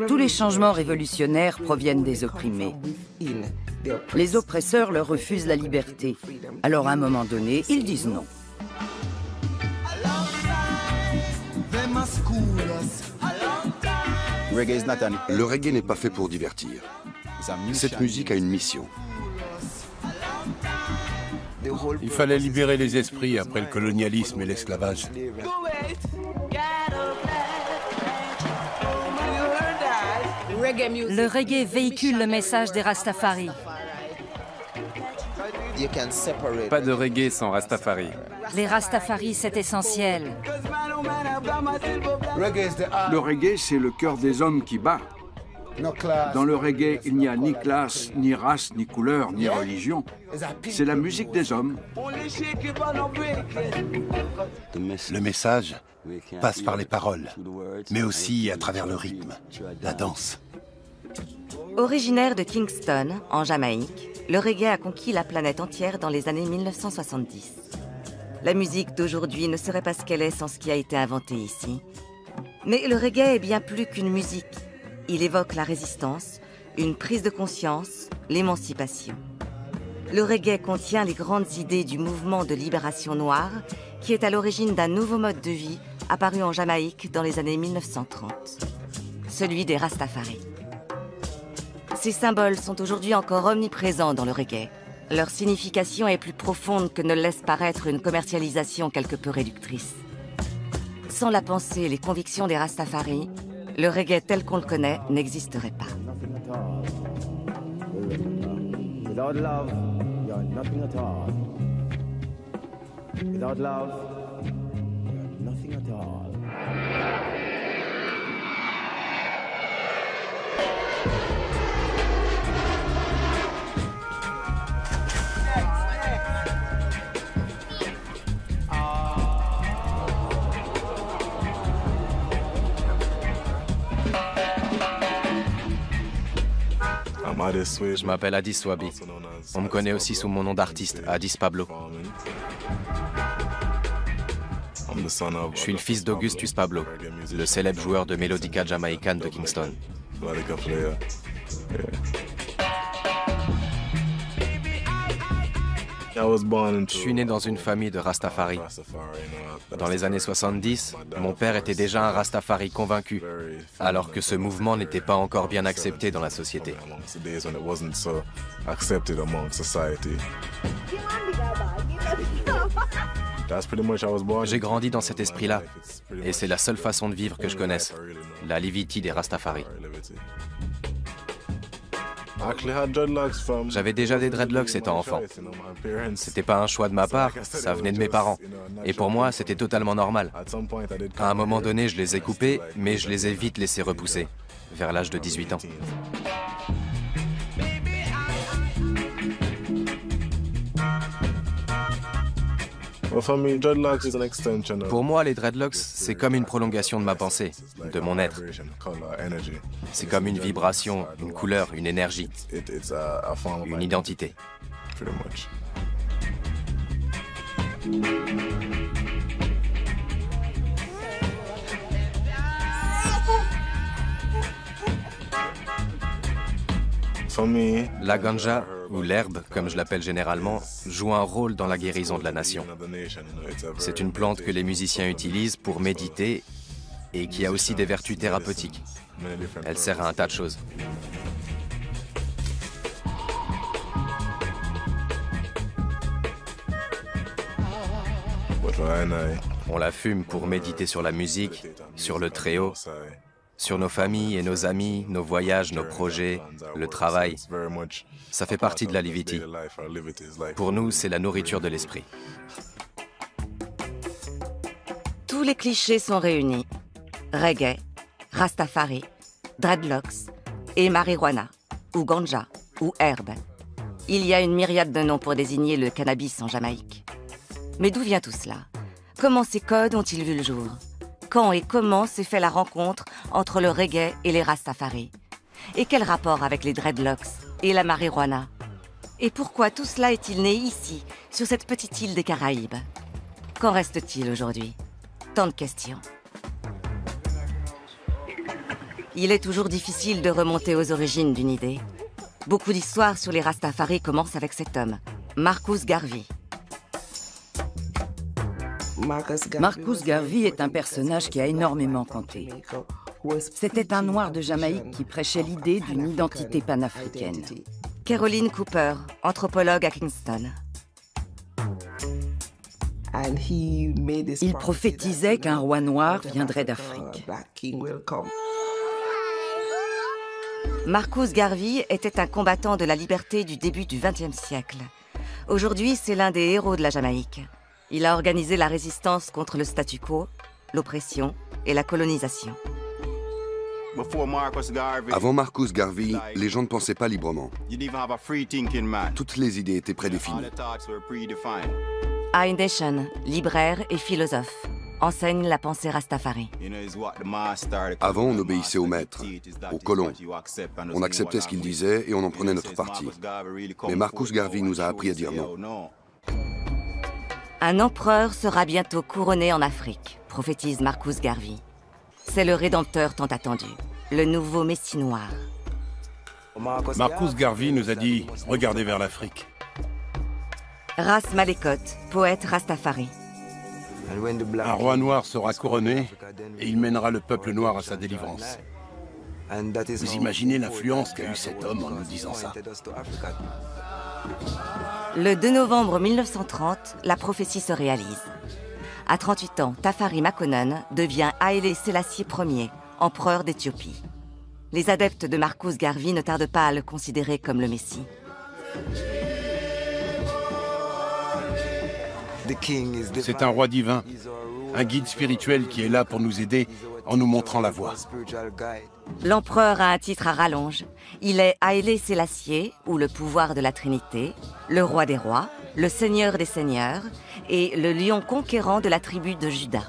Tous les changements révolutionnaires proviennent des opprimés. Les oppresseurs leur refusent la liberté. Alors à un moment donné, ils disent non. Le reggae n'est pas fait pour divertir. Cette musique a une mission. Il fallait libérer les esprits après le colonialisme et l'esclavage. Le reggae véhicule le message des Rastafari. Pas de reggae sans Rastafari. Les Rastafari, c'est essentiel. Le reggae, c'est le cœur des hommes qui bat. Dans le reggae, il n'y a ni classe, ni race, ni couleur, ni religion. C'est la musique des hommes. Le message passe par les paroles, mais aussi à travers le rythme, la danse. Originaire de Kingston, en Jamaïque, le reggae a conquis la planète entière dans les années 1970. La musique d'aujourd'hui ne serait pas ce qu'elle est sans ce qui a été inventé ici. Mais le reggae est bien plus qu'une musique. Il évoque la résistance, une prise de conscience, l'émancipation. Le reggae contient les grandes idées du mouvement de libération noire qui est à l'origine d'un nouveau mode de vie apparu en Jamaïque dans les années 1930. Celui des Rastafari. Ces symboles sont aujourd'hui encore omniprésents dans le reggae. Leur signification est plus profonde que ne le laisse paraître une commercialisation quelque peu réductrice. Sans la pensée et les convictions des Rastafari, le reggae tel qu'on le connaît n'existerait pas. Without love, you're nothing at all. Without love, you're nothing at all. Je m'appelle Addis Swabi. On me connaît aussi sous mon nom d'artiste, Addis Pablo. Je suis le fils d'Augustus Pablo, le célèbre joueur de mélodica jamaïcaine de Kingston. Je suis né dans une famille de Rastafari. Dans les années 70, mon père était déjà un Rastafari convaincu, alors que ce mouvement n'était pas encore bien accepté dans la société. J'ai grandi dans cet esprit-là, et c'est la seule façon de vivre que je connaisse, la livity des Rastafari. J'avais déjà des dreadlocks étant enfant. C'était pas un choix de ma part, ça venait de mes parents. Et pour moi, c'était totalement normal. À un moment donné, je les ai coupés, mais je les ai vite laissés repousser, vers l'âge de 18 ans. Pour moi, les dreadlocks, c'est comme une prolongation de ma pensée, de mon être. C'est comme une vibration, une couleur, une énergie, une identité. La ganja, ou l'herbe, comme je l'appelle généralement, joue un rôle dans la guérison de la nation. C'est une plante que les musiciens utilisent pour méditer et qui a aussi des vertus thérapeutiques. Elle sert à un tas de choses. On la fume pour méditer sur la musique, sur le très haut, sur nos familles et nos amis, nos voyages, nos projets, le travail. Ça fait partie de la livity. Pour nous, c'est la nourriture de l'esprit. Tous les clichés sont réunis. Reggae, Rastafari, dreadlocks et marijuana, ou ganja, ou herbe. Il y a une myriade de noms pour désigner le cannabis en Jamaïque. Mais d'où vient tout cela? Comment ces codes ont-ils vu le jour? Quand et comment s'est fait la rencontre entre le reggae et les Rastafari? Et quel rapport avec les dreadlocks et la marijuana? Et pourquoi tout cela est-il né ici, sur cette petite île des Caraïbes? Qu'en reste-t-il aujourd'hui? Tant de questions. Il est toujours difficile de remonter aux origines d'une idée. Beaucoup d'histoires sur les Rastafari commencent avec cet homme, Marcus Garvey. Marcus Garvey est un personnage qui a énormément compté. C'était un noir de Jamaïque qui prêchait l'idée d'une identité panafricaine. Caroline Cooper, anthropologue à Kingston. Il prophétisait qu'un roi noir viendrait d'Afrique. Marcus Garvey était un combattant de la liberté du début du XXe siècle. Aujourd'hui, c'est l'un des héros de la Jamaïque. Il a organisé la résistance contre le statu quo, l'oppression et la colonisation. Avant Marcus Garvey, les gens ne pensaient pas librement. Toutes les idées étaient prédéfinies. Ayn Deschon, libraire et philosophe, enseigne la pensée Rastafari. Avant, on obéissait au maître, aux colons. On acceptait ce qu'ils disaient et on en prenait notre parti. Mais Marcus Garvey nous a appris à dire non. Un empereur sera bientôt couronné en Afrique, prophétise Marcus Garvey. C'est le rédempteur tant attendu, le nouveau Messie noir. Marcus Garvey nous a dit « Regardez vers l'Afrique ». Ras Malekot, poète Rastafari. Un roi noir sera couronné et il mènera le peuple noir à sa délivrance. Vous imaginez l'influence qu'a eu cet homme en nous disant ça? Le 2 novembre 1930, la prophétie se réalise. À 38 ans, Tafari Makonnen devient Haïlé Sélassié Ier, empereur d'Éthiopie. Les adeptes de Marcus Garvey ne tardent pas à le considérer comme le Messie. C'est un roi divin, un guide spirituel qui est là pour nous aider en nous montrant la voie. L'empereur a un titre à rallonge. Il est Haïlé Sélassié, ou le pouvoir de la Trinité, le roi des rois, le seigneur des seigneurs et le lion conquérant de la tribu de Juda.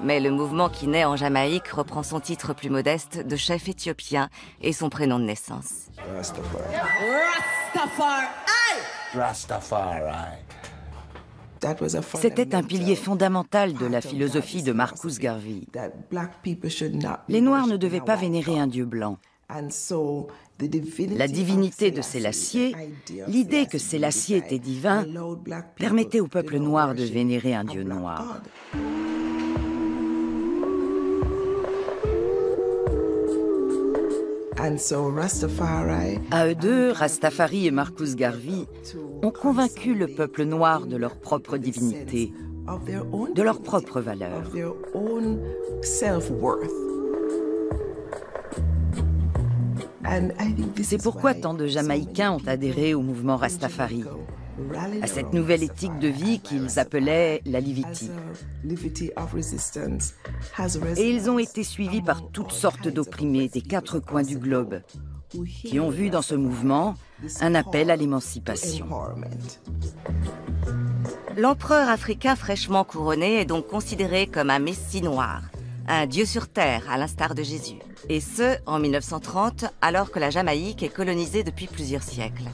Mais le mouvement qui naît en Jamaïque reprend son titre plus modeste de chef éthiopien et son prénom de naissance. C'était un pilier fondamental de la philosophie de Marcus Garvey. Les Noirs ne devaient pas vénérer un dieu blanc. La divinité de Sélassié, l'idée que Sélassié était divin, permettait au peuple noir de vénérer un dieu noir. À eux deux, Rastafari et Marcus Garvey ont convaincu le peuple noir de leur propre divinité, de leurs propres valeurs. C'est pourquoi tant de Jamaïcains ont adhéré au mouvement Rastafari, à cette nouvelle éthique de vie qu'ils appelaient la Liviti. Et ils ont été suivis par toutes sortes d'opprimés des quatre coins du globe, qui ont vu dans ce mouvement un appel à l'émancipation. L'empereur africain fraîchement couronné est donc considéré comme un messie noir, un dieu sur terre à l'instar de Jésus. Et ce, en 1930, alors que la Jamaïque est colonisée depuis plusieurs siècles.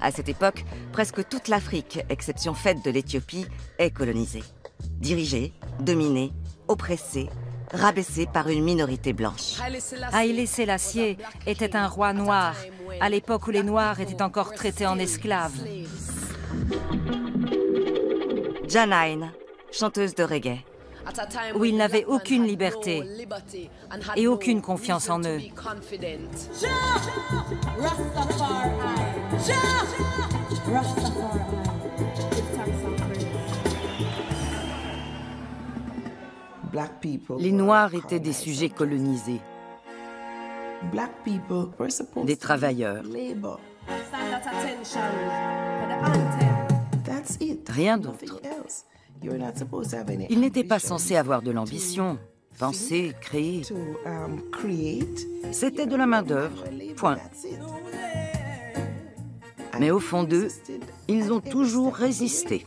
À cette époque, presque toute l'Afrique, exception faite de l'Éthiopie, est colonisée. Dirigée, dominée, oppressée, rabaissée par une minorité blanche. Haïlé Sélassié était un roi noir, à l'époque où les Noirs étaient encore traités en esclaves. Janine, chanteuse de reggae. Où ils n'avaient aucune liberté et aucune confiance en eux. Les Noirs étaient des sujets colonisés, des travailleurs. Rien d'autre. Ils n'étaient pas censés avoir de l'ambition, penser, créer. C'était de la main-d'œuvre, point. Mais au fond d'eux, ils ont toujours résisté.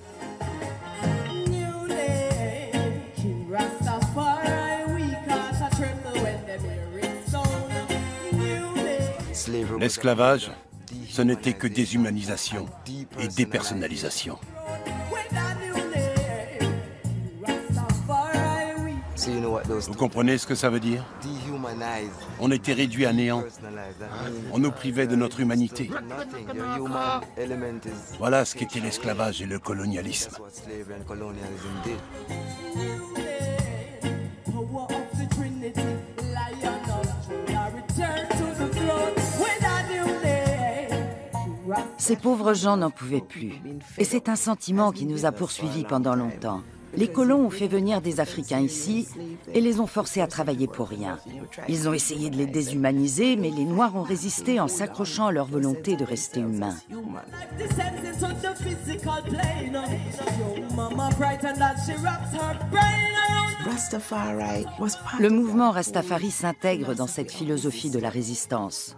L'esclavage, ce n'était que déshumanisation et dépersonnalisation. Vous comprenez ce que ça veut dire? On était réduits à néant. On nous privait de notre humanité. Voilà ce qu'était l'esclavage et le colonialisme. Ces pauvres gens n'en pouvaient plus. Et c'est un sentiment qui nous a poursuivis pendant longtemps. Les colons ont fait venir des Africains ici et les ont forcés à travailler pour rien. Ils ont essayé de les déshumaniser, mais les Noirs ont résisté en s'accrochant à leur volonté de rester humains. Le mouvement Rastafari s'intègre dans cette philosophie de la résistance.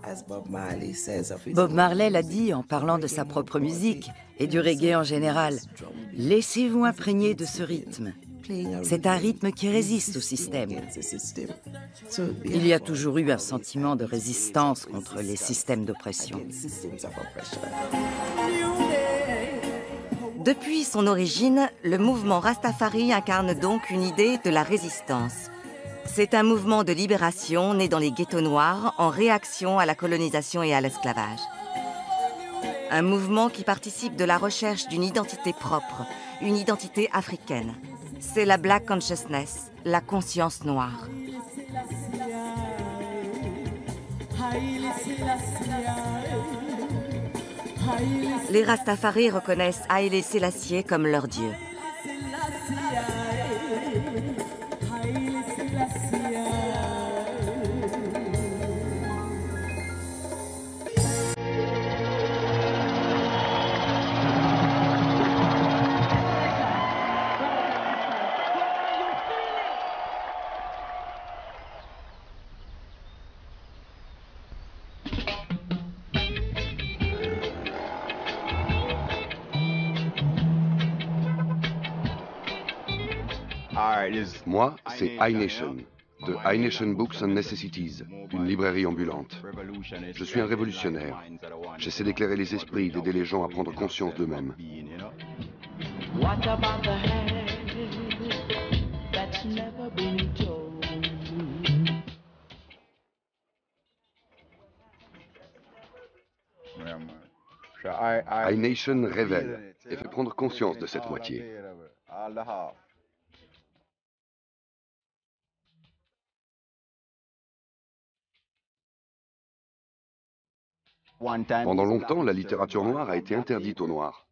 Bob Marley l'a dit en parlant de sa propre musique et du reggae en général. Laissez-vous imprégner de ce rythme. C'est un rythme qui résiste au système. Il y a toujours eu un sentiment de résistance contre les systèmes d'oppression. Depuis son origine, le mouvement Rastafari incarne donc une idée de la résistance. C'est un mouvement de libération né dans les ghettos noirs en réaction à la colonisation et à l'esclavage. Un mouvement qui participe de la recherche d'une identité propre, une identité africaine. C'est la Black Consciousness, la conscience noire. Les Rastafari reconnaissent Haïlé Sélassié comme leur dieu. Moi, c'est iNation, de iNation Books and Necessities, une librairie ambulante. Je suis un révolutionnaire. J'essaie d'éclairer les esprits, d'aider les gens à prendre conscience d'eux-mêmes. iNation révèle et fait prendre conscience de cette moitié. Pendant longtemps, la littérature noire a été interdite aux Noirs.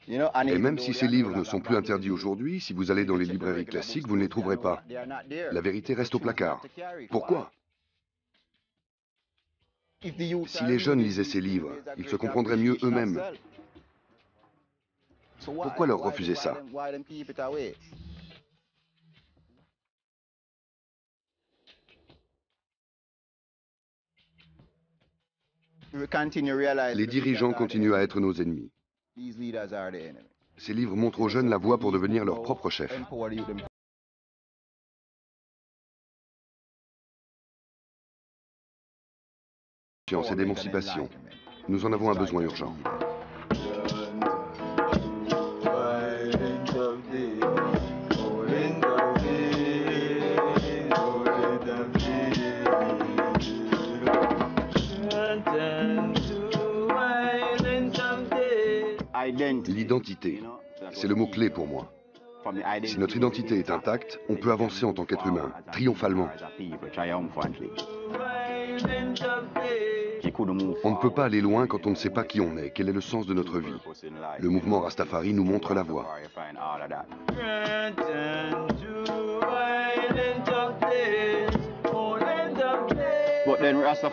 Et même si ces livres ne sont plus interdits aujourd'hui, si vous allez dans les librairies classiques, vous ne les trouverez pas. La vérité reste au placard. Pourquoi? Si les jeunes lisaient ces livres, ils se comprendraient mieux eux-mêmes. Pourquoi leur refuser ça? Les dirigeants continuent à être nos ennemis. Ces livres montrent aux jeunes la voie pour devenir leur propre chef. Science et d'émancipation. Nous en avons un besoin urgent. L'identité, c'est le mot-clé pour moi. Si notre identité est intacte, on peut avancer en tant qu'être humain, triomphalement. On ne peut pas aller loin quand on ne sait pas qui on est, quel est le sens de notre vie. Le mouvement Rastafari nous montre la voie.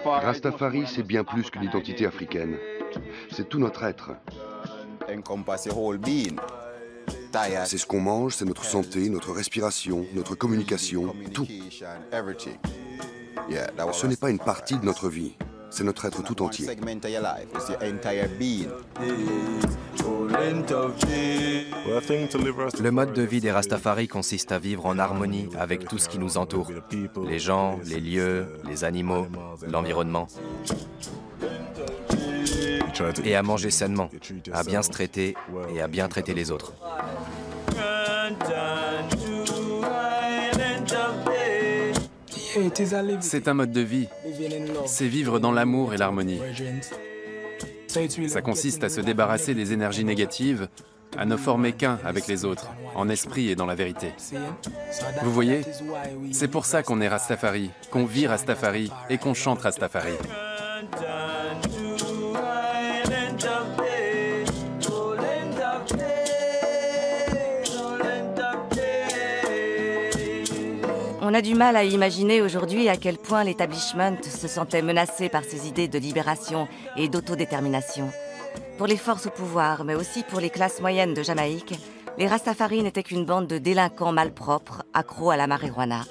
Rastafari, c'est bien plus qu'une identité africaine. C'est tout notre être. C'est ce qu'on mange, c'est notre santé, notre respiration, notre communication, tout. Ce n'est pas une partie de notre vie, C'est notre être tout entier. Le mode de vie des Rastafari consiste à vivre en harmonie avec tout ce qui nous entoure. Les gens, les lieux, les animaux, l'environnement. Et à manger sainement, à bien se traiter et à bien traiter les autres. C'est un mode de vie. C'est vivre dans l'amour et l'harmonie. Ça consiste à se débarrasser des énergies négatives, à ne former qu'un avec les autres, en esprit et dans la vérité. Vous voyez, c'est pour ça qu'on est Rastafari, qu'on vit Rastafari et qu'on chante Rastafari. On a du mal à imaginer aujourd'hui à quel point l'établissement se sentait menacé par ses idées de libération et d'autodétermination. Pour les forces au pouvoir, mais aussi pour les classes moyennes de Jamaïque, les Rastafari n'étaient qu'une bande de délinquants malpropres, accros à la marijuana,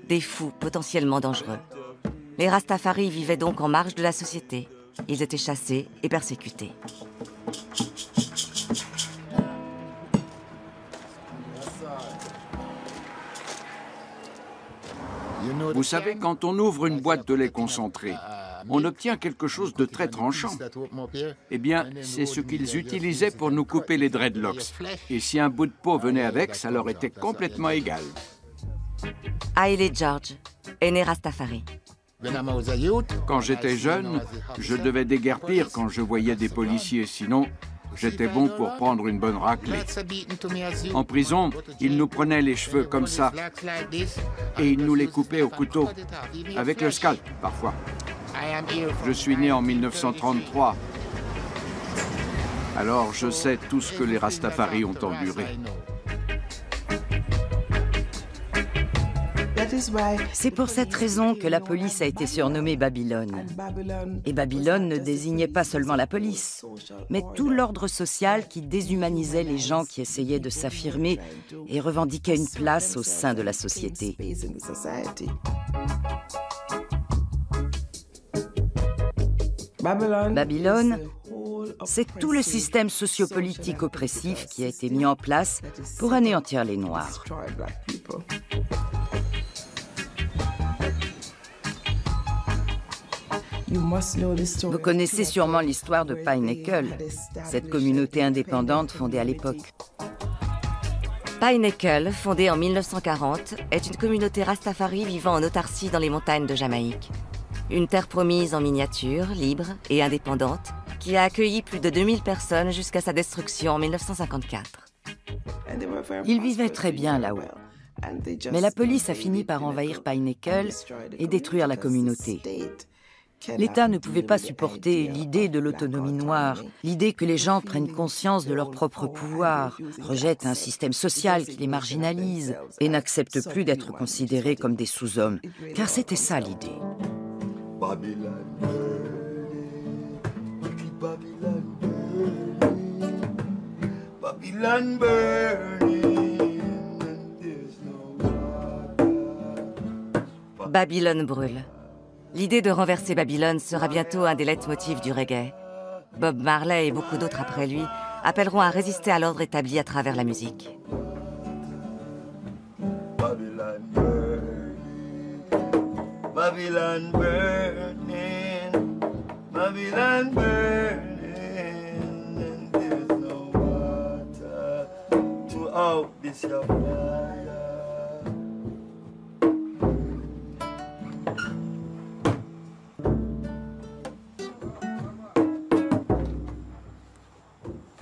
des fous potentiellement dangereux. Les Rastafari vivaient donc en marge de la société. Ils étaient chassés et persécutés. Vous savez, quand on ouvre une boîte de lait concentré, on obtient quelque chose de très tranchant. Eh bien, c'est ce qu'ils utilisaient pour nous couper les dreadlocks. Et si un bout de peau venait avec, ça leur était complètement égal. Haile George est né Rastafari. Quand j'étais jeune, je devais déguerpir quand je voyais des policiers, sinon j'étais bon pour prendre une bonne raclée. En prison, ils nous prenaient les cheveux comme ça et ils nous les coupaient au couteau, avec le scalp parfois. Je suis né en 1933, alors je sais tout ce que les Rastafari ont enduré. C'est pour cette raison que la police a été surnommée Babylone. Et Babylone ne désignait pas seulement la police, mais tout l'ordre social qui déshumanisait les gens qui essayaient de s'affirmer et revendiquaient une place au sein de la société. Babylone, c'est tout le système sociopolitique oppressif qui a été mis en place pour anéantir les Noirs. Vous connaissez sûrement l'histoire de Pine Ekel, cette communauté indépendante fondée à l'époque. Pine Ekel, fondée en 1940, est une communauté Rastafari vivant en autarcie dans les montagnes de Jamaïque. Une terre promise en miniature, libre et indépendante, qui a accueilli plus de 2000 personnes jusqu'à sa destruction en 1954. Ils vivaient très bien là-haut. Mais la police a fini par envahir Pine Ekel et détruire la communauté. L'État ne pouvait pas supporter l'idée de l'autonomie noire, l'idée que les gens prennent conscience de leur propre pouvoir, rejettent un système social qui les marginalise et n'acceptent plus d'être considérés comme des sous-hommes, car c'était ça l'idée. Babylone brûle. L'idée de renverser Babylone sera bientôt un des leitmotifs du reggae. Bob Marley et beaucoup d'autres après lui appelleront à résister à l'ordre établi à travers la musique. Babylon burning, Babylon burning, and there's no water to out this your fire.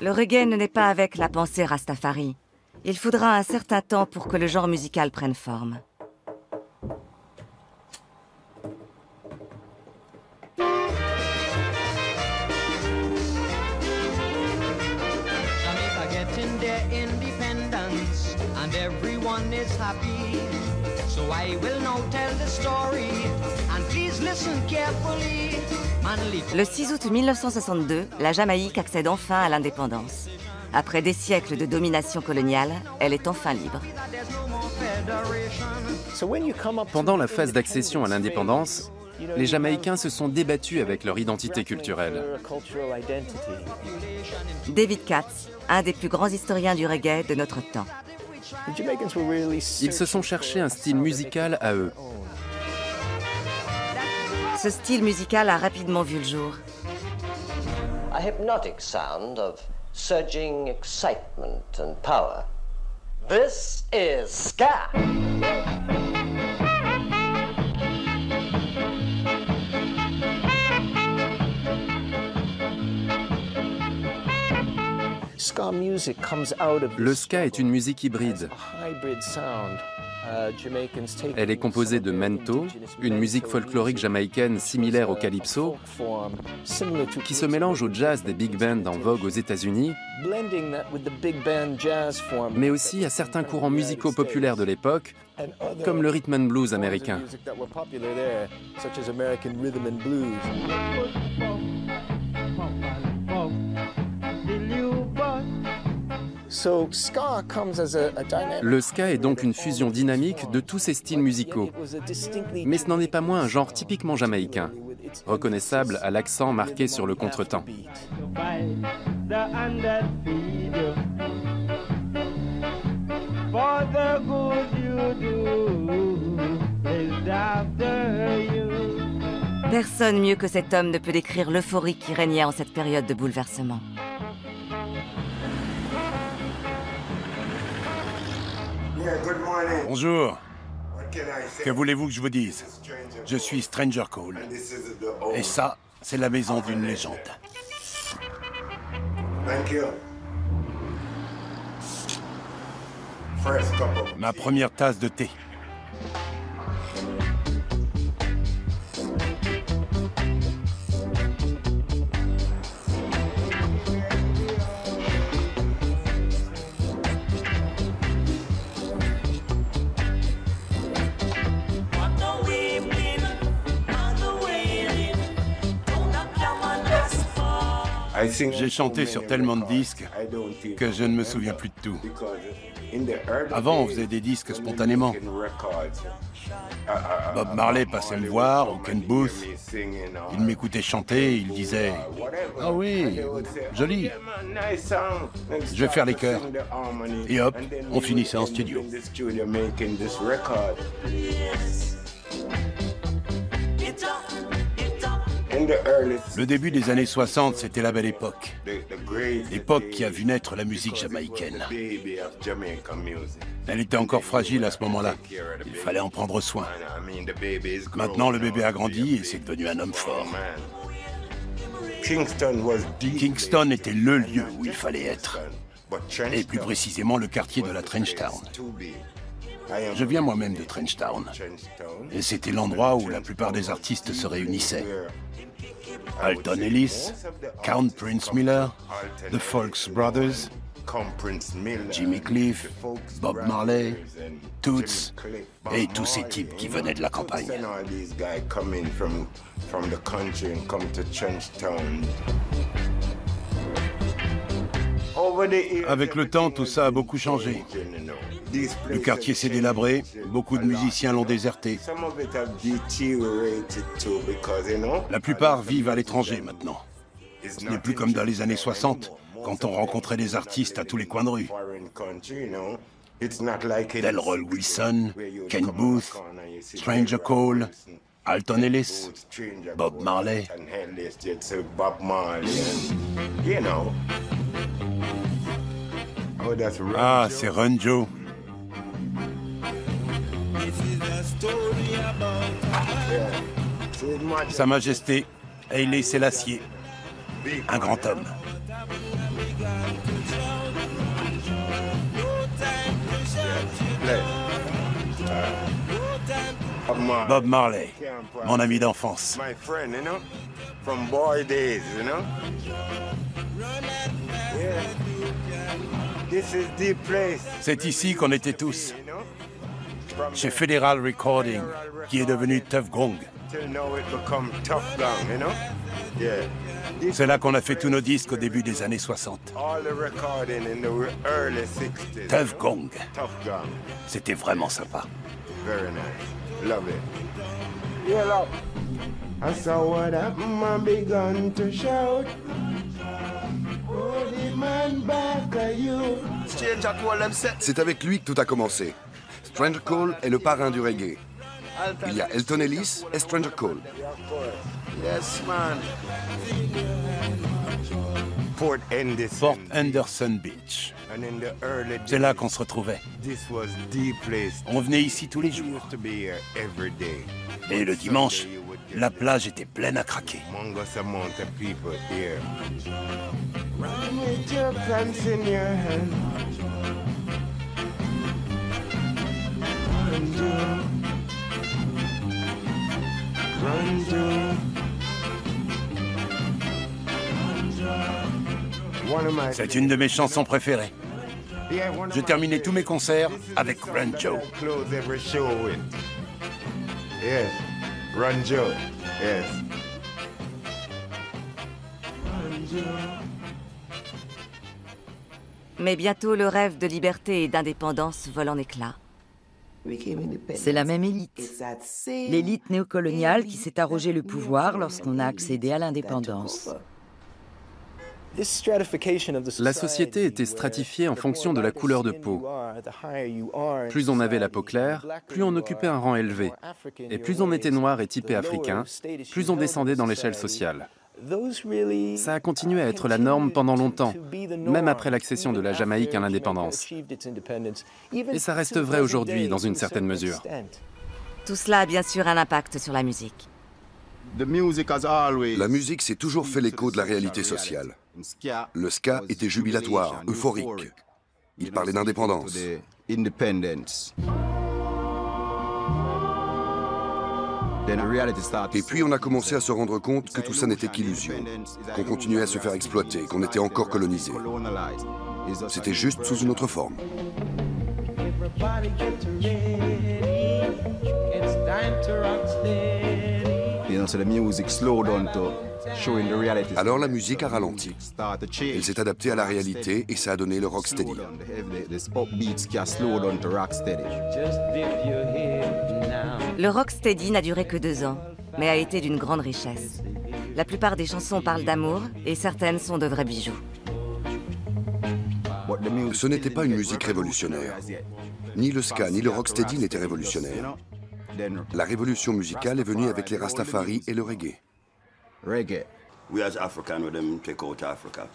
Le reggae ne naît pas avec la pensée Rastafari. Il faudra un certain temps pour que le genre musical prenne forme. Jamaica getting their independence and everyone is happy. So I will now tell the story and please listen carefully. Le 6 août 1962, la Jamaïque accède enfin à l'indépendance. Après des siècles de domination coloniale, elle est enfin libre. Pendant la phase d'accession à l'indépendance, Les Jamaïcains se sont débattus avec leur identité culturelle. David Katz, un des plus grands historiens du reggae de notre temps. Ils se sont cherchés un style musical à eux. Ce style musical a rapidement vu le jour. A hypnotic sound of surging excitement and power. This is ska. Le ska est une musique hybride. Elle est composée de mento, une musique folklorique jamaïcaine similaire au calypso, qui se mélange au jazz des big bands en vogue aux États-Unis, mais aussi à certains courants musicaux populaires de l'époque, comme le rhythm and blues américain. Le ska est donc une fusion dynamique de tous ces styles musicaux. Mais ce n'en est pas moins un genre typiquement jamaïcain, reconnaissable à l'accent marqué sur le contretemps. Personne mieux que cet homme ne peut décrire l'euphorie qui régnait en cette période de bouleversement. Bonjour. Que voulez-vous que je vous dise? Je suis Stranger Cole. Et ça, c'est la maison d'une légende. Ma première tasse de thé. J'ai chanté sur tellement de disques que je ne me souviens plus de tout. Avant, on faisait des disques spontanément. Bob Marley passait me voir au Ken Booth. Il m'écoutait chanter, il disait « Ah oui, joli. Je vais faire les chœurs. » Et hop, on finissait en studio. Le début des années 60, c'était la belle époque. L'époque qui a vu naître la musique jamaïcaine. Elle était encore fragile à ce moment-là. Il fallait en prendre soin. Maintenant, le bébé a grandi et c'est devenu un homme fort. Kingston était le lieu où il fallait être. Et plus précisément le quartier de la Trench Town. Je viens moi-même de Trench Town. Et c'était l'endroit où la plupart des artistes se réunissaient. Alton Ellis, Count Prince Miller, The Folks Brothers, Jimmy Cliff, Bob Marley, Toots et tous ces types qui venaient de la campagne. Avec le temps, tout ça a beaucoup changé. Le quartier s'est délabré, beaucoup de musiciens l'ont déserté. La plupart vivent à l'étranger maintenant. Ce n'est plus comme dans les années 60, quand on rencontrait des artistes à tous les coins de rue. Delroy Wilson, Ken Booth, Stranger Cole, Alton Ellis, Bob Marley. Ah, c'est Run Joe. Sa Majesté, Haile Selassie, un grand homme. Bob Marley, mon ami d'enfance. C'est ici qu'on était tous. Chez Federal Recording, qui est devenu Tuff Gong. C'est là qu'on a fait tous nos disques au début des années 60. Tuff Gong. C'était vraiment sympa. C'est avec lui que tout a commencé. Stranger Cole est le parrain du reggae. Il y a Elton Ellis et Stranger Cole. Yes, man. Port Henderson Beach. C'est là qu'on se retrouvait. On venait ici tous les jours. Et le dimanche, la plage était pleine à craquer. C'est une de mes chansons préférées. Je terminais tous mes concerts avec Run Joe. Run Joe, yes. Mais bientôt, le rêve de liberté et d'indépendance vole en éclats. C'est la même élite. L'élite néocoloniale qui s'est arrogé le pouvoir lorsqu'on a accédé à l'indépendance. La société était stratifiée en fonction de la couleur de peau. Plus on avait la peau claire, plus on occupait un rang élevé. Et plus on était noir et typé africain, plus on descendait dans l'échelle sociale. Ça a continué à être la norme pendant longtemps, même après l'accession de la Jamaïque à l'indépendance. Et ça reste vrai aujourd'hui, dans une certaine mesure. Tout cela a bien sûr un impact sur la musique. La musique s'est toujours fait l'écho de la réalité sociale. Le ska était jubilatoire, euphorique. Il parlait d'indépendance. Et puis on a commencé à se rendre compte que tout ça n'était qu'illusion, qu'on continuait à se faire exploiter, qu'on était encore colonisé. C'était juste sous une autre forme. Alors la musique a ralenti. Elle s'est adaptée à la réalité et ça a donné le rocksteady. Le rocksteady n'a duré que 2 ans, mais a été d'une grande richesse. La plupart des chansons parlent d'amour et certaines sont de vrais bijoux. Ce n'était pas une musique révolutionnaire. Ni le ska ni le rocksteady n'étaient révolutionnaires. La révolution musicale est venue avec les Rastafari et le reggae. We as African, we them take out Africa.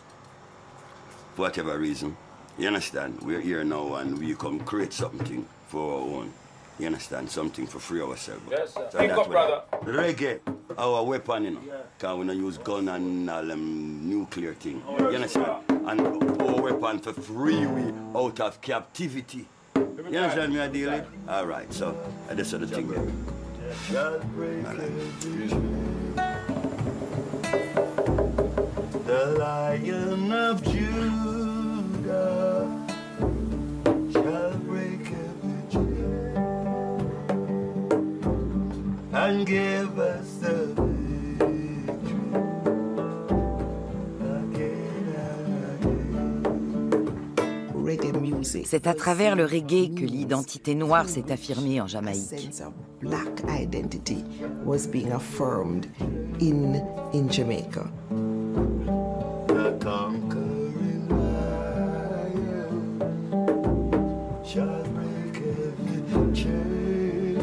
For whatever reason. You understand? We're here now and we come create something for our own. You understand? Something for free ourselves. Yes, sir. So Pick up, brother. The reggae, our weapon, you know. Because we don't use gun and all them nuclear thing. You understand? And our weapon for free we out of captivity. You understand me, ideally? All right, so that's the thing there. The Lion of Judah shall break every chain and give us the victory again and again. C'est à travers le reggae que l'identité noire s'est affirmée en Jamaïque. Black identity was being affirmed in Jamaica. The conquering lion shall break every chain.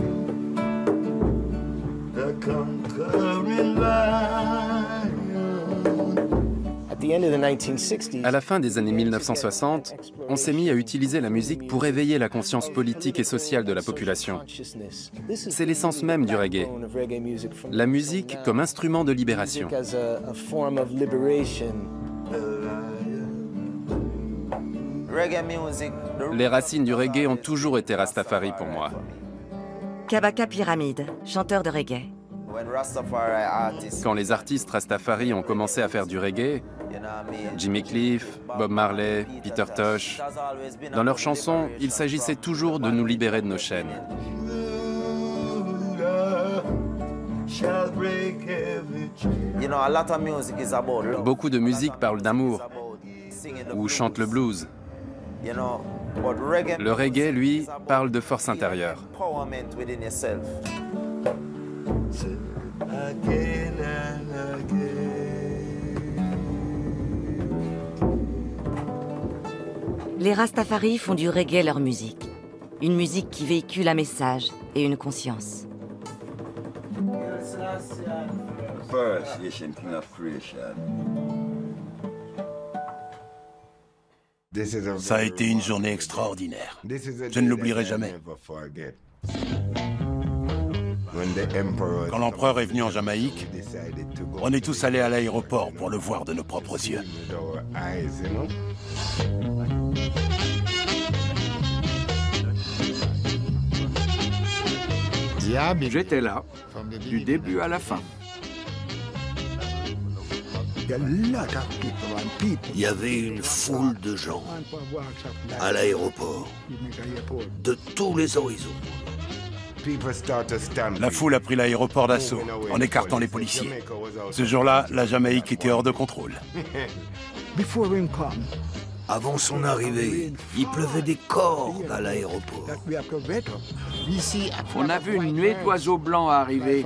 The conquering lion. À la fin des années 1960, on s'est mis à utiliser la musique pour éveiller la conscience politique et sociale de la population. C'est l'essence même du reggae. La musique comme instrument de libération. Les racines du reggae ont toujours été Rastafari pour moi. Kabaka Pyramide, chanteur de reggae. Quand les artistes Rastafari ont commencé à faire du reggae, Jimmy Cliff, Bob Marley, Peter Tosh, dans leurs chansons, il s'agissait toujours de nous libérer de nos chaînes. Beaucoup de musique parle d'amour ou chante le blues. Le reggae, lui, parle de force intérieure. again and again. Les Rastafari font du reggae leur musique. Une musique qui véhicule un message et une conscience. First, Asian King of Creation. Ça a été une journée extraordinaire. Je ne l'oublierai jamais. Quand l'empereur est venu en Jamaïque, on est tous allés à l'aéroport pour le voir de nos propres yeux. J'étais là, du début à la fin. Il y avait une foule de gens à l'aéroport, de tous les horizons. La foule a pris l'aéroport d'assaut, en écartant les policiers. Ce jour-là, la Jamaïque était hors de contrôle. Avant son arrivée, il pleuvait des cordes à l'aéroport. On a vu une nuée d'oiseaux blancs arriver.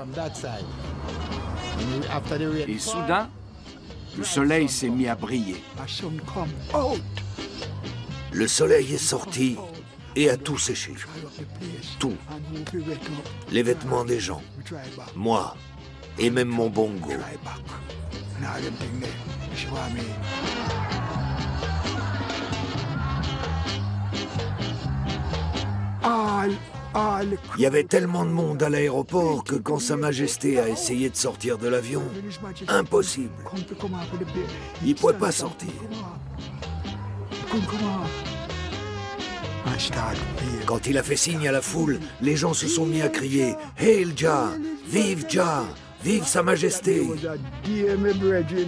Et soudain, le soleil s'est mis à briller. Le soleil est sorti et a tout séché. Tout. Les vêtements des gens, moi et même mon bongo. Il y avait tellement de monde à l'aéroport que quand Sa Majesté a essayé de sortir de l'avion, impossible. Il ne pouvait pas sortir. Quand il a fait signe à la foule, les gens se sont mis à crier « Hail Jah! Vive Jah! Vive Sa Majesté !»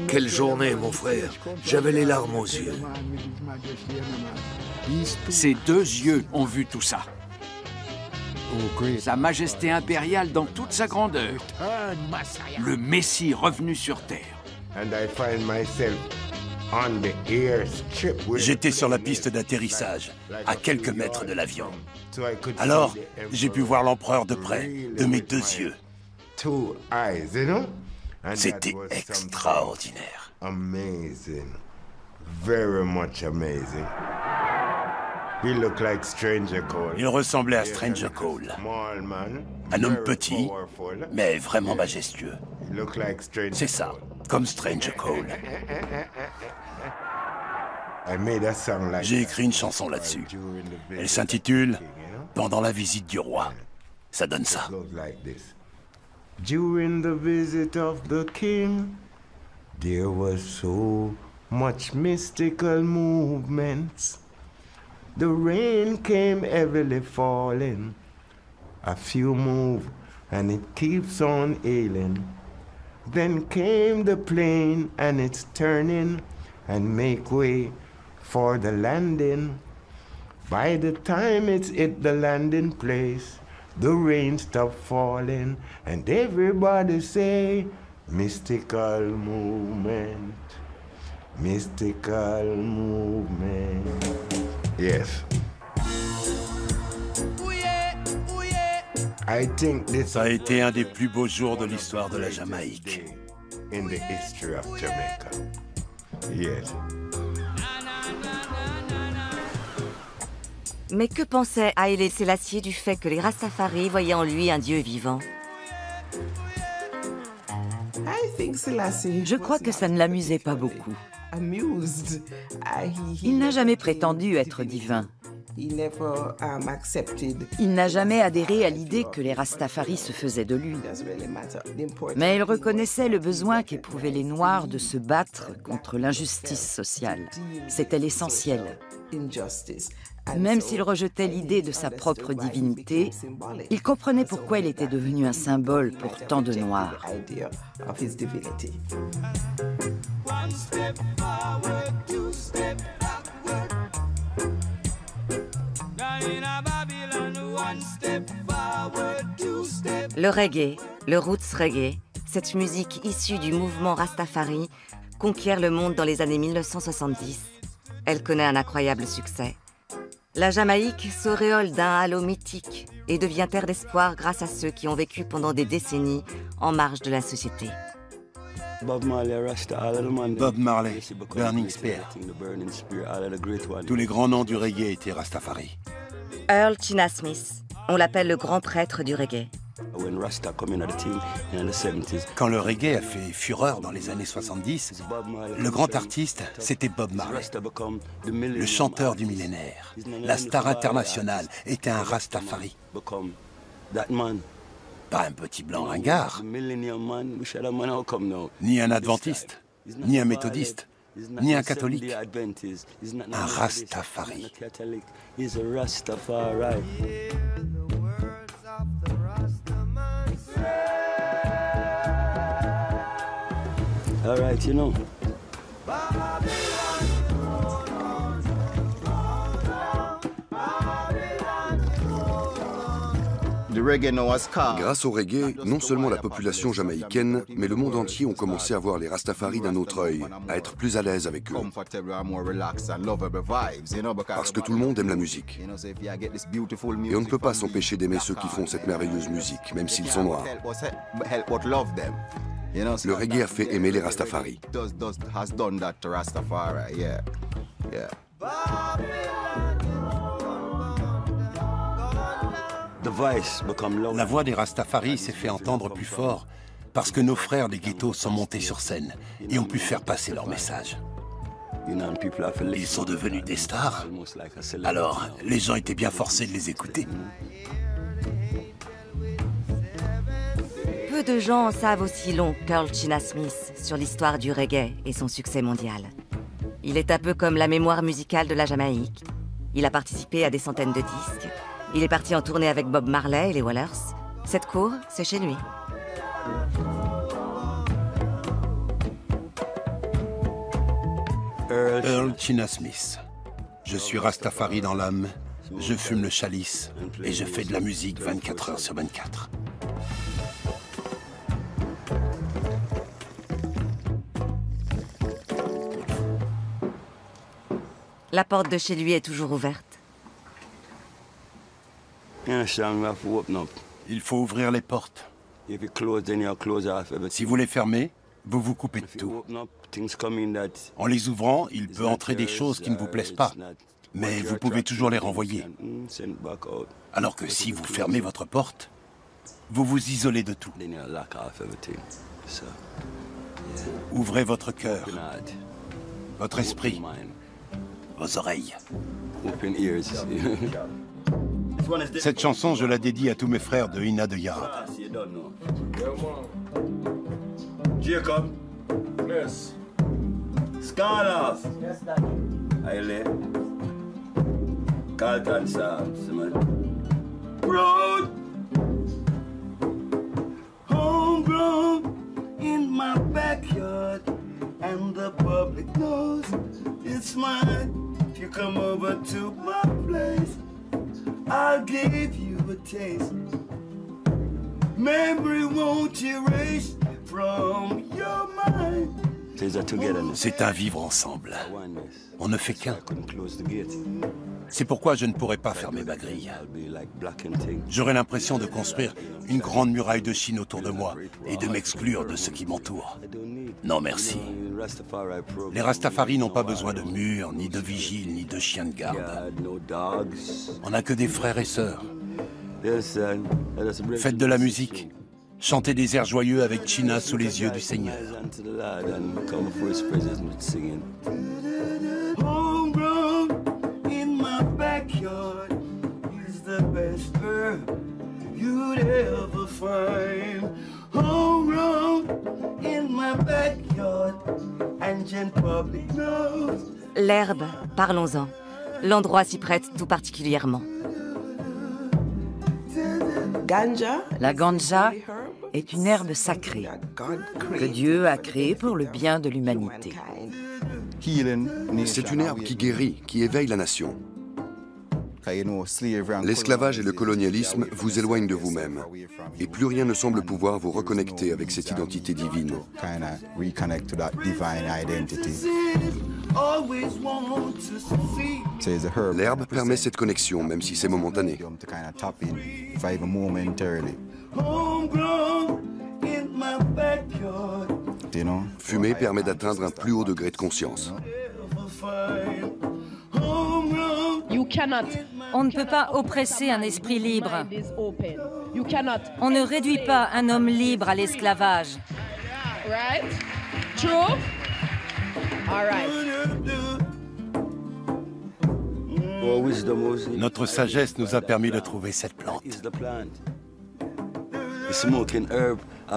Quelle journée, mon frère! J'avais les larmes aux yeux. Ses deux yeux ont vu tout ça. Sa Majesté impériale dans toute sa grandeur. Le Messie revenu sur terre. J'étais sur la piste d'atterrissage, à quelques mètres de l'avion. Alors, j'ai pu voir l'empereur de près, de mes deux yeux. C'était extraordinaire. Amazing. Very much amazing. Il ressemblait à Stranger Cole. Un homme petit, mais vraiment majestueux. C'est ça, comme Stranger Cole. J'ai écrit une chanson là-dessus. Elle s'intitule « Pendant la visite du roi ». Ça donne ça. During the visit of the king, there was so much mystical movements. The rain came heavily falling. A few move and it keeps on ailing. Then came the plane and it's turning and make way for the landing. By the time it's hit the landing place, the rain stopped falling and everybody say, mystical movement, mystical movement. Yes. I think this Ça a été un des plus beaux jours de l'histoire de la Jamaïque. In the history of Jamaica. Yes. Mais que pensait Haïlé Sélassié du fait que les Rastafari voyaient en lui un dieu vivant? Je crois que ça ne l'amusait pas beaucoup. Il n'a jamais prétendu être divin. Il n'a jamais adhéré à l'idée que les Rastafari se faisaient de lui. Mais il reconnaissait le besoin qu'éprouvaient les Noirs de se battre contre l'injustice sociale. C'était l'essentiel. Même s'il rejetait l'idée de sa propre divinité, il comprenait pourquoi il était devenu un symbole pour tant de Noirs. Le reggae, le roots reggae, cette musique issue du mouvement Rastafari, conquiert le monde dans les années 1970. Elle connaît un incroyable succès. La Jamaïque s'auréole d'un halo mythique et devient terre d'espoir grâce à ceux qui ont vécu pendant des décennies en marge de la société. Bob Marley, Burning Spear. Tous les grands noms du reggae étaient Rastafari. Earl China Smith, on l'appelle le grand prêtre du reggae. Quand le reggae a fait fureur dans les années 70, le grand artiste, c'était Bob Marley. Le chanteur du millénaire, la star internationale, était un Rastafari. Pas un petit blanc ringard, ni un adventiste, ni un méthodiste, ni un catholique. Un Rastafari. All right, you know. Grâce au reggae, non seulement la population jamaïcaine, mais le monde entier ont commencé à voir les Rastafari d'un autre œil, à être plus à l'aise avec eux. Parce que tout le monde aime la musique. Et on ne peut pas s'empêcher d'aimer ceux qui font cette merveilleuse musique, même s'ils sont noirs. Le reggae a fait aimer les Rastafari. La voix des Rastafari s'est fait entendre plus fort parce que nos frères des ghettos sont montés sur scène et ont pu faire passer leur message. Ils sont devenus des stars. Alors, les gens étaient bien forcés de les écouter. Peu de gens savent aussi long qu'Earl China Smith sur l'histoire du reggae et son succès mondial. Il est un peu comme la mémoire musicale de la Jamaïque. Il a participé à des centaines de disques. Il est parti en tournée avec Bob Marley et les Wailers. Cette cour, c'est chez lui. Earl China Smith. Je suis Rastafari dans l'âme, je fume le chalice et je fais de la musique 24 heures sur 24. La porte de chez lui est toujours ouverte. Il faut ouvrir les portes. Si vous les fermez, vous vous coupez de tout. En les ouvrant, il peut entrer des choses qui ne vous plaisent pas, mais vous pouvez toujours les renvoyer. Alors que si vous fermez votre porte, vous vous isolez de tout. Ouvrez votre cœur, votre esprit, vos oreilles. Cette chanson, je la dédie à tous mes frères de Ina de Yara. Jacob. Yes. Scarlett. Aile. Carlton Sam. Road. Homegrown in my backyard, and the public knows it's mine. If you come over to my place, I'll give you a taste. Memory won't erase from your mind. C'est un vivre ensemble. On ne fait qu'un. C'est pourquoi je ne pourrais pas fermer ma grille. J'aurais l'impression de construire une grande muraille de Chine autour de moi et de m'exclure de ce qui m'entoure. Non, merci. Les Rastafari n'ont pas besoin de murs, ni de vigiles, ni de chiens de garde. On n'a que des frères et sœurs. Faites de la musique. Chantez des airs joyeux avec China sous les yeux du Seigneur. L'herbe, parlons-en. L'endroit s'y prête tout particulièrement. La ganja est une herbe sacrée que Dieu a créée pour le bien de l'humanité. C'est une herbe qui guérit, qui éveille la nation. L'esclavage et le colonialisme vous éloignent de vous-même, et plus rien ne semble pouvoir vous reconnecter avec cette identité divine. L'herbe permet cette connexion, même si c'est momentané. Fumer permet d'atteindre un plus haut degré de conscience. On ne peut pas oppresser un esprit libre. On ne réduit pas un homme libre à l'esclavage. Notre sagesse nous a permis de trouver cette plante.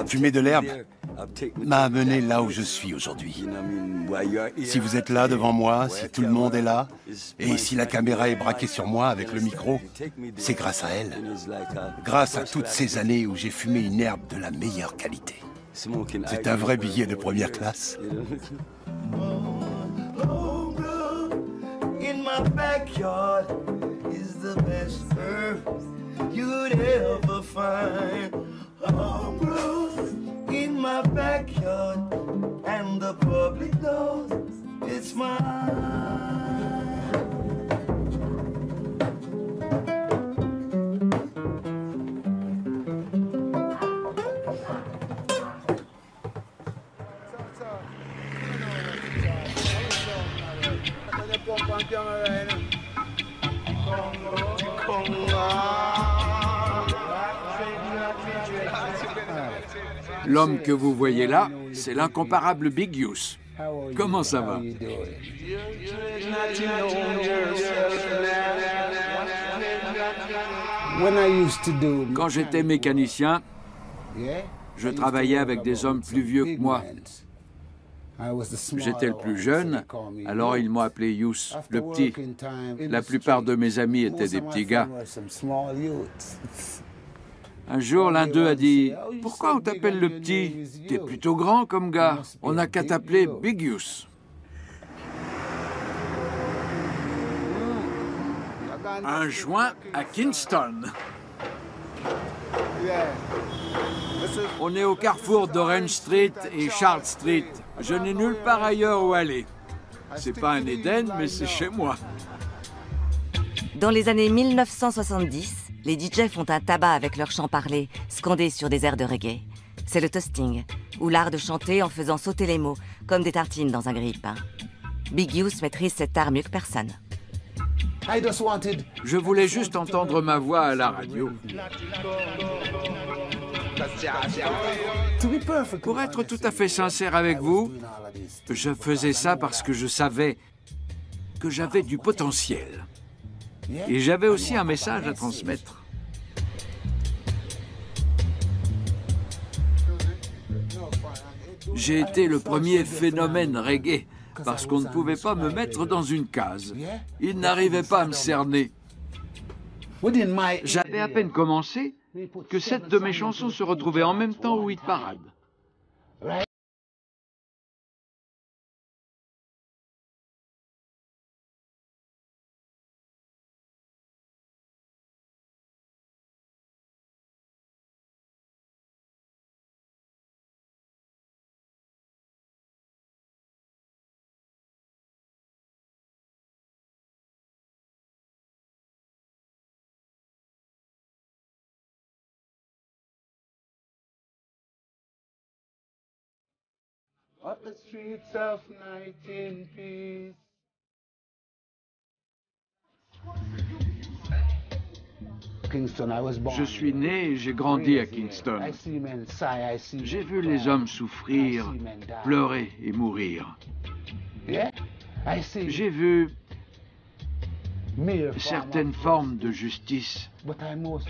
Fumer de l'herbe m'a amené là où je suis aujourd'hui. Si vous êtes là devant moi, si tout le monde est là, et si la caméra est braquée sur moi avec le micro, c'est grâce à elle. Grâce à toutes ces années où j'ai fumé une herbe de la meilleure qualité. C'est un vrai billet de première classe. In my backyard is the best herb you'd ever find. Homegrown in my backyard, and the public knows it's mine. L'homme que vous voyez là, c'est l'incomparable Big Youth. Comment ça va? Quand j'étais mécanicien, je travaillais avec des hommes plus vieux que moi. J'étais le plus jeune, alors ils m'ont appelé Youth, le petit. La plupart de mes amis étaient des petits gars. Un jour, l'un d'eux a dit « Pourquoi on t'appelle le petit? T'es plutôt grand comme gars. On n'a qu'à t'appeler Big Youth. » Un joint à Kingston. On est au carrefour d'Orange Street et Charles Street. Je n'ai nulle part ailleurs où aller. C'est pas un Éden, mais c'est chez moi. Dans les années 1970, les DJ font un tabac avec leur chant parlé, scandé sur des airs de reggae. C'est le toasting, ou l'art de chanter en faisant sauter les mots, comme des tartines dans un grille-pain. Big Youth maîtrise cet art mieux que personne. Je voulais juste entendre ma voix à la radio. Pour être tout à fait sincère avec vous, je faisais ça parce que je savais que j'avais du potentiel. Et j'avais aussi un message à transmettre. J'ai été le premier phénomène reggae, parce qu'on ne pouvait pas me mettre dans une case. Ils n'arrivaient pas à me cerner. J'avais à peine commencé que 7 de mes chansons se retrouvaient en même temps au hit parade. Up the streets of night in peace. Je suis né et j'ai grandi à Kingston. J'ai vu les hommes souffrir, pleurer et mourir. J'ai vu certaines formes de justice,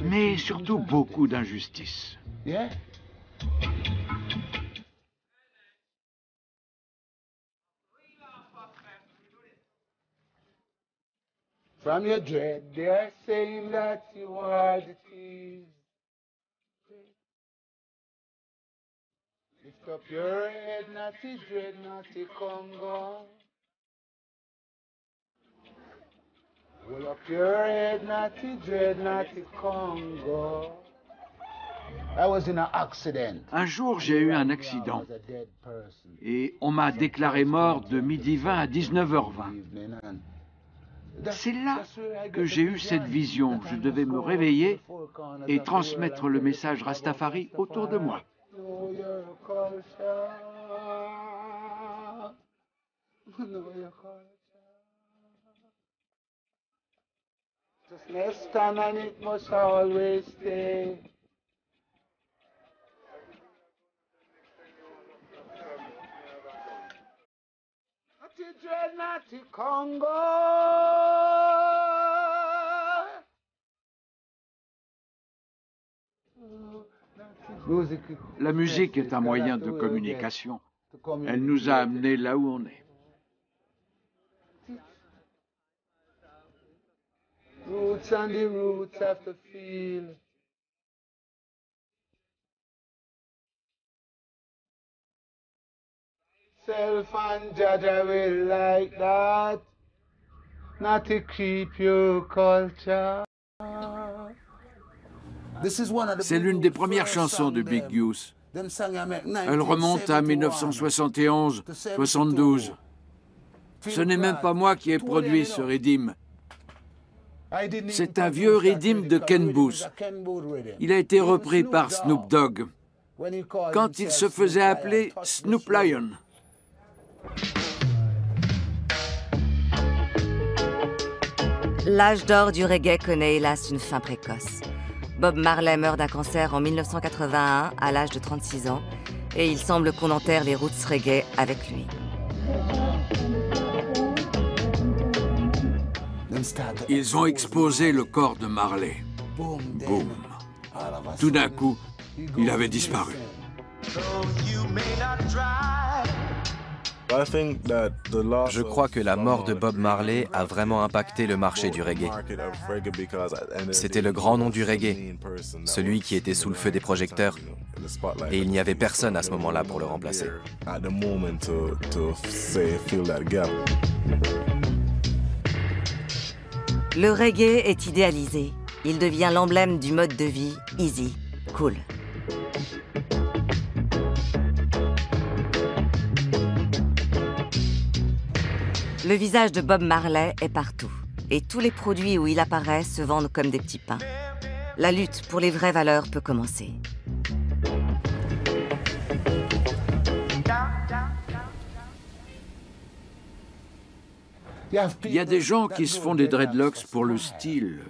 mais surtout beaucoup d'injustice. From your dread, they are saying that you are the thief. Lift up your head, naughty dread, naughty Congo. Hold up your head, naughty dread, naughty Congo. Un jour, j'ai eu un accident et on m'a déclaré mort de 12h20 à 19h20. C'est là que j'ai eu cette vision. Je devais me réveiller et transmettre le message Rastafari autour de moi. La musique est un moyen de communication. Elle nous a amenés là où on est. Roots and the roots have to feel. Self and Jaja will like that. Not to keep your culture. C'est l'une des premières chansons de Big Youth. Elle remonte à 1971-72. Ce n'est même pas moi qui ai produit ce rythme. C'est un vieux rythme de Ken Boothe. Il a été repris par Snoop Dogg quand il se faisait appeler Snoop Lion. L'âge d'or du reggae connaît hélas une fin précoce. Bob Marley meurt d'un cancer en 1981 à l'âge de 36 ans et il semble qu'on enterre les roots reggae avec lui. Ils ont exposé le corps de Marley. Boum. Tout d'un coup, il avait disparu. Je crois que la mort de Bob Marley a vraiment impacté le marché du reggae. C'était le grand nom du reggae, celui qui était sous le feu des projecteurs, et il n'y avait personne à ce moment-là pour le remplacer. Le reggae est idéalisé. Il devient l'emblème du mode de vie easy, cool. Le visage de Bob Marley est partout, et tous les produits où il apparaît se vendent comme des petits pains. La lutte pour les vraies valeurs peut commencer. Il y a des gens qui se font des dreadlocks pour le style.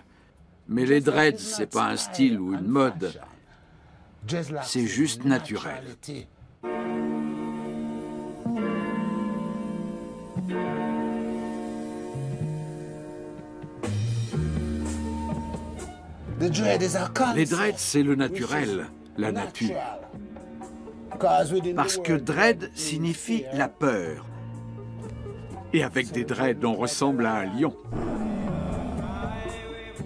Mais les dreads, c'est pas un style ou une mode. C'est juste naturel. Les dreads, c'est le naturel, la nature. Parce que dread signifie la peur. Et avec des dreads, on ressemble à un lion.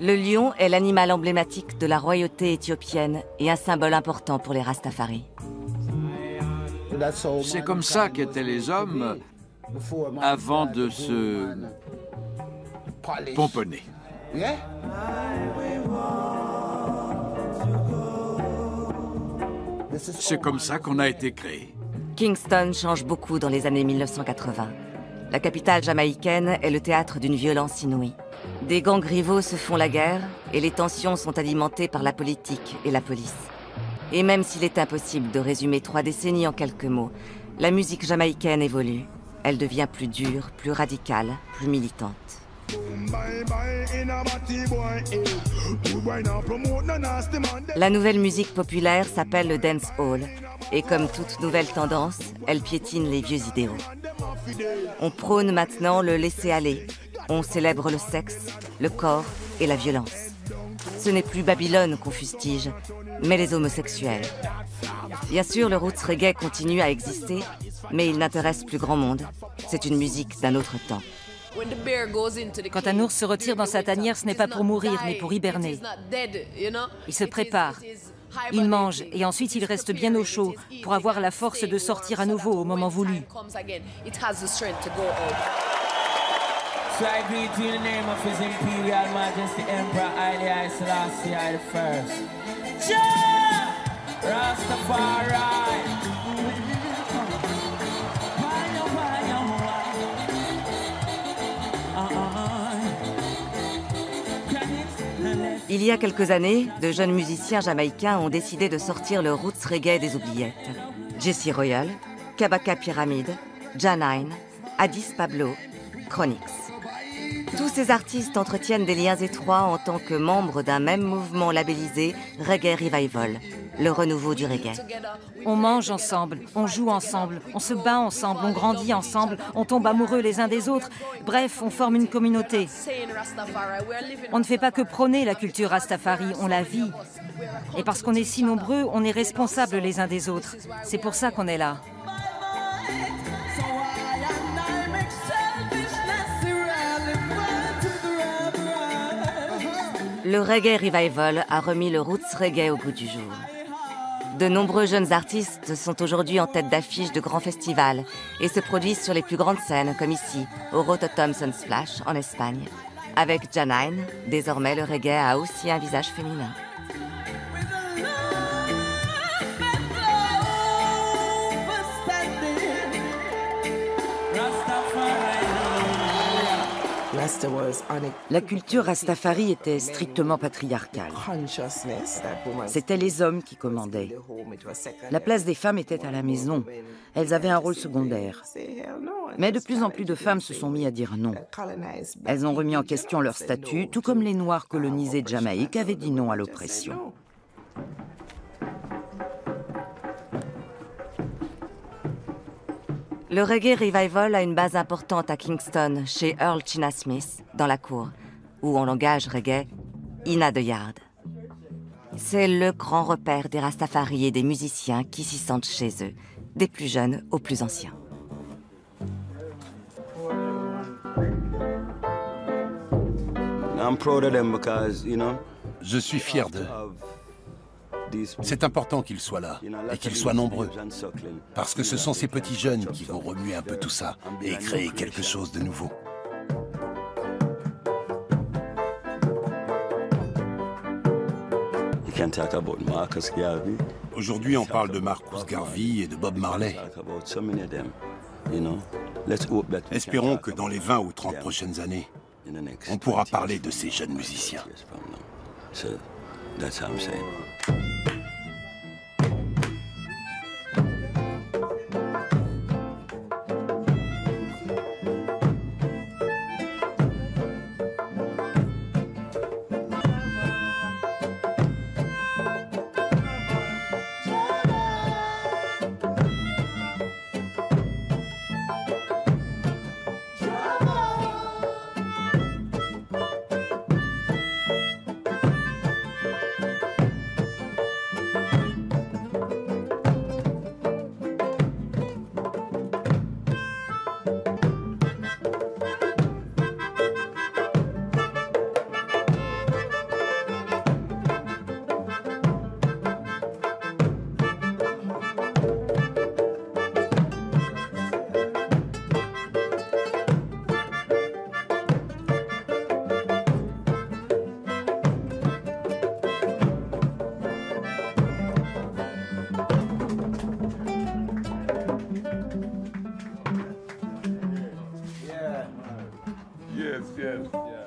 Le lion est l'animal emblématique de la royauté éthiopienne et un symbole important pour les Rastafari. C'est comme ça qu'étaient les hommes avant de se pomponner. C'est comme ça qu'on a été créé. Kingston change beaucoup dans les années 1980. La capitale jamaïcaine est le théâtre d'une violence inouïe. Des gangs rivaux se font la guerre et les tensions sont alimentées par la politique et la police. Et même s'il est impossible de résumer 3 décennies en quelques mots, la musique jamaïcaine évolue. Elle devient plus dure, plus radicale, plus militante. La nouvelle musique populaire s'appelle le dancehall et comme toute nouvelle tendance, elle piétine les vieux idéaux. On prône maintenant le laisser-aller. On célèbre le sexe, le corps et la violence. Ce n'est plus Babylone qu'on fustige, mais les homosexuels. Bien sûr, le roots reggae continue à exister, mais il n'intéresse plus grand monde. C'est une musique d'un autre temps. Quand un ours se retire dans sa tanière, ce n'est pas pour mourir, mais pour hiberner. Il se prépare. Il mange et ensuite il reste bien au chaud pour avoir la force de sortir à nouveau au moment voulu. So I greet you in the name of His Imperial Majesty Emperor Haile Selassie I the First. Il y a quelques années, de jeunes musiciens jamaïcains ont décidé de sortir le roots reggae des oubliettes. Jesse Royal, Kabaka Pyramid, Janine, Addis Pablo, Chronix. Tous ces artistes entretiennent des liens étroits en tant que membres d'un même mouvement labellisé Reggae Revival, le renouveau du reggae. On mange ensemble, on joue ensemble, on se bat ensemble, on grandit ensemble, on tombe amoureux les uns des autres. Bref, on forme une communauté. On ne fait pas que prôner la culture Rastafari, on la vit. Et parce qu'on est si nombreux, on est responsables les uns des autres. C'est pour ça qu'on est là. Le Reggae Revival a remis le roots reggae au goût du jour. De nombreux jeunes artistes sont aujourd'hui en tête d'affiche de grands festivals et se produisent sur les plus grandes scènes, comme ici, au Rototom Sunsplash, en Espagne. Avec Janine, désormais le reggae a aussi un visage féminin. La culture Rastafari était strictement patriarcale. C'étaient les hommes qui commandaient. La place des femmes était à la maison. Elles avaient un rôle secondaire. Mais de plus en plus de femmes se sont mis à dire non. Elles ont remis en question leur statut, tout comme les Noirs colonisés de Jamaïque avaient dit non à l'oppression. Le Reggae Revival a une base importante à Kingston, chez Earl China Smith, dans la cour, ou en langage reggae, Ina the Yard. C'est le grand repère des Rastafari et des musiciens qui s'y sentent chez eux, des plus jeunes aux plus anciens. Je suis fier d'eux. C'est important qu'ils soient là, et qu'ils soient nombreux, parce que ce sont ces petits jeunes qui vont remuer un peu tout ça et créer quelque chose de nouveau. Aujourd'hui, on parle de Marcus Garvey et de Bob Marley. Espérons que dans les 20 ou 30 prochaines années, on pourra parler de ces jeunes musiciens. That's what I'm saying. Yes.